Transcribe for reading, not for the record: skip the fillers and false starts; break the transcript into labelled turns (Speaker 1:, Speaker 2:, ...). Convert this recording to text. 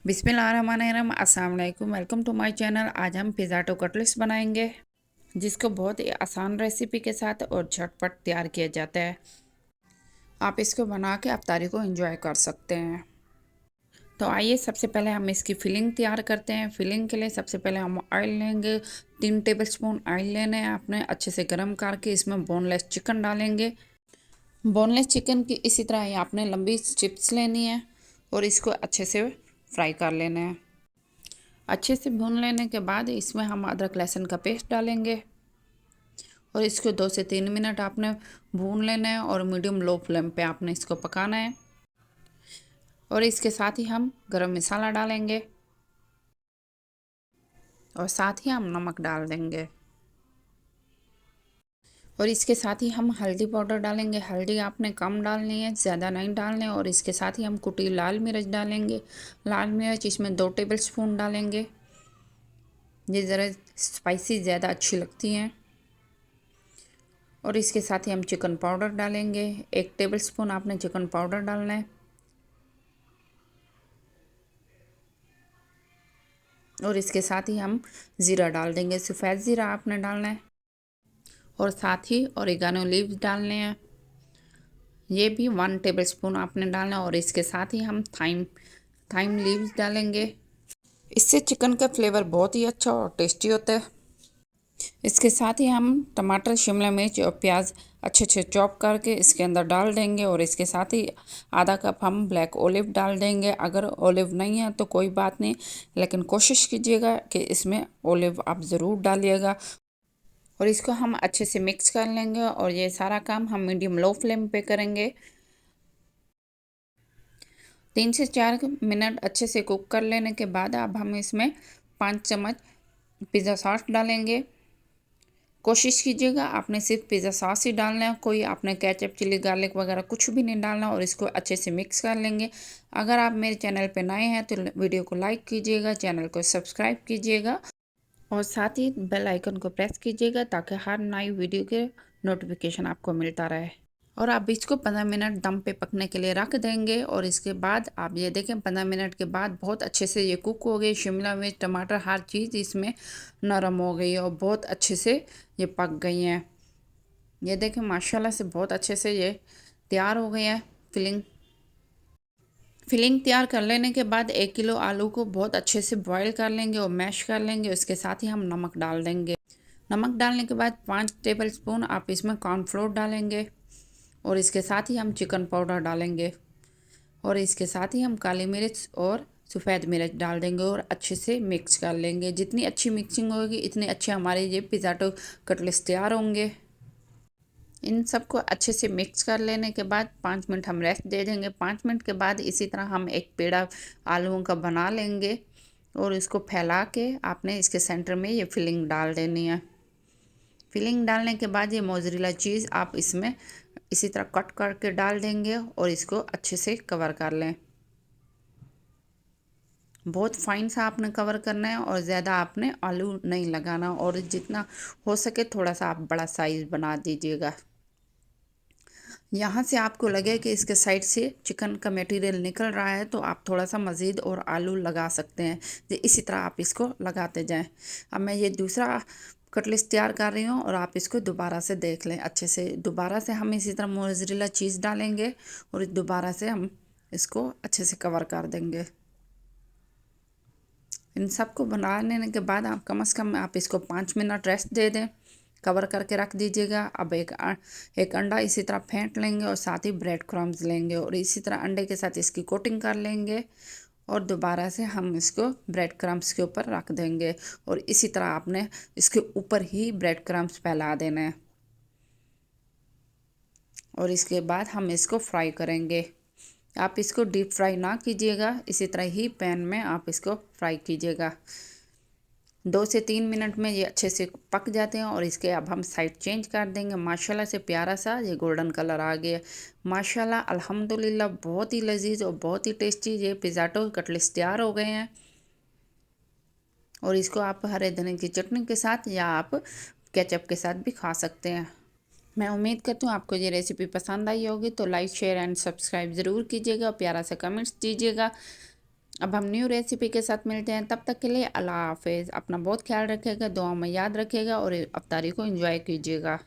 Speaker 1: बिस्मिल्लाहिर्रहमानिर्रहीम, अस्सलाम वालेकुम। Welcome to my channel. आज हम पिज़ाटो कटलेट्स बनाएंगे, जिसको बहुत ही आसान रेसिपी के साथ और झटपट तैयार किया जाता है। आप इसको बना के अफ्तारी को एंजॉय कर सकते हैं। तो आइए सबसे पहले हम इसकी फिलिंग तैयार करते हैं। फिलिंग के लिए सबसे पहले हम ऑयल लेंगे। 3 टेबलस्पून ऑयल लेने हैं आपने, अच्छे से गर्म करके इसमें बोनलेस चिकन डालेंगे। बोनलेस चिकन की इसी तरह ही आपने लंबी चिप्स लेनी है और इसको अच्छे से फ्राई कर लेना है। अच्छे से भून लेने के बाद इसमें हम अदरक लहसुन का पेस्ट डालेंगे और इसको 2 से 3 मिनट आपने भून लेना है और मीडियम लो फ्लेम पे आपने इसको पकाना है। और इसके साथ ही हम गरम मसाला डालेंगे और साथ ही हम नमक डाल देंगे और इसके साथ ही हम हल्दी पाउडर डालेंगे। हल्दी आपने कम डालनी है, ज़्यादा नहीं डालनी है। और इसके साथ ही हम कुटी लाल मिर्च डालेंगे। लाल मिर्च इसमें 2 टेबलस्पून डालेंगे, ये ज़रा स्पाइसी ज़्यादा अच्छी लगती हैं। और इसके साथ ही हम चिकन पाउडर डालेंगे। 1 टेबलस्पून आपने चिकन पाउडर डालना है और इसके साथ ही हम ज़ीरा डाल देंगे। सफ़ेद ज़ीरा आपने डालना है और साथ ही ओरिगानो लीव्स डालने हैं, ये भी 1 टेबलस्पून आपने डालना है। और इसके साथ ही हम थाइम लीव्स डालेंगे। इससे चिकन का फ्लेवर बहुत ही अच्छा और टेस्टी होता है। इसके साथ ही हम टमाटर, शिमला मिर्च और प्याज अच्छे अच्छे चॉप करके इसके अंदर डाल देंगे। और इसके साथ ही आधा कप हम ब्लैक ओलिव डाल देंगे। अगर ओलिव नहीं है तो कोई बात नहीं, लेकिन कोशिश कीजिएगा कि इसमें ओलिव आप ज़रूर डालिएगा। और इसको हम अच्छे से मिक्स कर लेंगे और ये सारा काम हम मीडियम लो फ्लेम पे करेंगे। 3 से 4 मिनट अच्छे से कुक कर लेने के बाद अब हम इसमें 5 चम्मच पिज़्ज़ा सॉस डालेंगे। कोशिश कीजिएगा आपने सिर्फ पिज़्ज़ा सॉस ही डालना है, कोई आपने केचप, चिली, गार्लिक वगैरह कुछ भी नहीं डालना। और इसको अच्छे से मिक्स कर लेंगे। अगर आप मेरे चैनल पे नए हैं तो वीडियो को लाइक कीजिएगा, चैनल को सब्सक्राइब कीजिएगा और साथ ही बेल आइकन को प्रेस कीजिएगा ताकि हर नई वीडियो के नोटिफिकेशन आपको मिलता रहे। और आप इसको 15 मिनट दम पे पकने के लिए रख देंगे। और इसके बाद आप ये देखें 15 मिनट के बाद बहुत अच्छे से ये कुक हो गई। शिमला मिर्च, टमाटर, हर चीज़ इसमें नरम हो गई है और बहुत अच्छे से ये पक गई हैं। ये देखें माशाल्लाह से बहुत अच्छे से ये तैयार हो गई है। फिलिंग तैयार कर लेने के बाद 1 किलो आलू को बहुत अच्छे से बॉईल कर लेंगे और मैश कर लेंगे। उसके साथ ही हम नमक डाल देंगे। नमक डालने के बाद 5 टेबलस्पून आप इसमें कॉर्नफ्लोर डालेंगे और इसके साथ ही हम चिकन पाउडर डालेंगे और इसके साथ ही हम काली मिर्च और सफ़ेद मिर्च डाल देंगे और अच्छे से मिक्स कर लेंगे। जितनी अच्छी मिक्सिंग होगी इतने अच्छे हमारे ये पिज़्ज़ाटो कटलेट्स तैयार होंगे। इन सबको अच्छे से मिक्स कर लेने के बाद 5 मिनट हम रेस्ट दे देंगे। 5 मिनट के बाद इसी तरह हम एक पेड़ा आलूओं का बना लेंगे और इसको फैला के आपने इसके सेंटर में ये फिलिंग डाल देनी है। फिलिंग डालने के बाद ये मोज़रेला चीज़ आप इसमें इसी तरह कट करके डाल देंगे और इसको अच्छे से कवर कर लें। बहुत फाइन सा आपने कवर करना है और ज़्यादा आपने आलू नहीं लगाना। और जितना हो सके थोड़ा सा आप बड़ा साइज़ बना दीजिएगा। यहाँ से आपको लगे कि इसके साइड से चिकन का मटेरियल निकल रहा है तो आप थोड़ा सा मज़ीद और आलू लगा सकते हैं। तो इसी तरह आप इसको लगाते जाएं। अब मैं ये दूसरा कटलेट्स तैयार कर रही हूँ और आप इसको दोबारा से देख लें अच्छे से। दोबारा से हम इसी तरह मोज़रेला चीज़ डालेंगे और दोबारा से हम इसको अच्छे से कवर कर देंगे। इन सबको बना लेने के बाद आप कम से कम आप इसको 5 मिनट रेस्ट दे दें, कवर करके रख दीजिएगा। अब एक अंडा इसी तरह फेंट लेंगे और साथ ही ब्रेड क्रम्स लेंगे और इसी तरह अंडे के साथ इसकी कोटिंग कर लेंगे और दोबारा से हम इसको ब्रेड क्रम्स के ऊपर रख देंगे और इसी तरह आपने इसके ऊपर ही ब्रेड क्रम्स फैला देना है और इसके बाद हम इसको फ्राई करेंगे। आप इसको डीप फ्राई ना कीजिएगा, इसी तरह ही पैन में आप इसको फ्राई कीजिएगा। 2 से 3 मिनट में ये अच्छे से पक जाते हैं और इसके अब हम साइड चेंज कर देंगे। माशाल्लाह से प्यारा सा ये गोल्डन कलर आ गया। माशाल्लाह अल्हम्दुलिल्लाह बहुत ही लजीज और बहुत ही टेस्टी ये पिज़्ज़ाटो कटलेट्स तैयार हो गए हैं। और इसको आप हरे धनिया की चटनी के साथ या आप केचप के साथ भी खा सकते हैं। मैं उम्मीद करती हूँ आपको ये रेसिपी पसंद आई होगी। तो लाइक, शेयर एंड सब्सक्राइब ज़रूर कीजिएगा, प्यारा सा कमेंट्स दीजिएगा। अब हम न्यू रेसिपी के साथ मिलते हैं, तब तक के लिए अल्लाह हाफिज़। अपना बहुत ख्याल रखिएगा, दुआ में याद रखिएगा और अफ्तारी को एंजॉय कीजिएगा।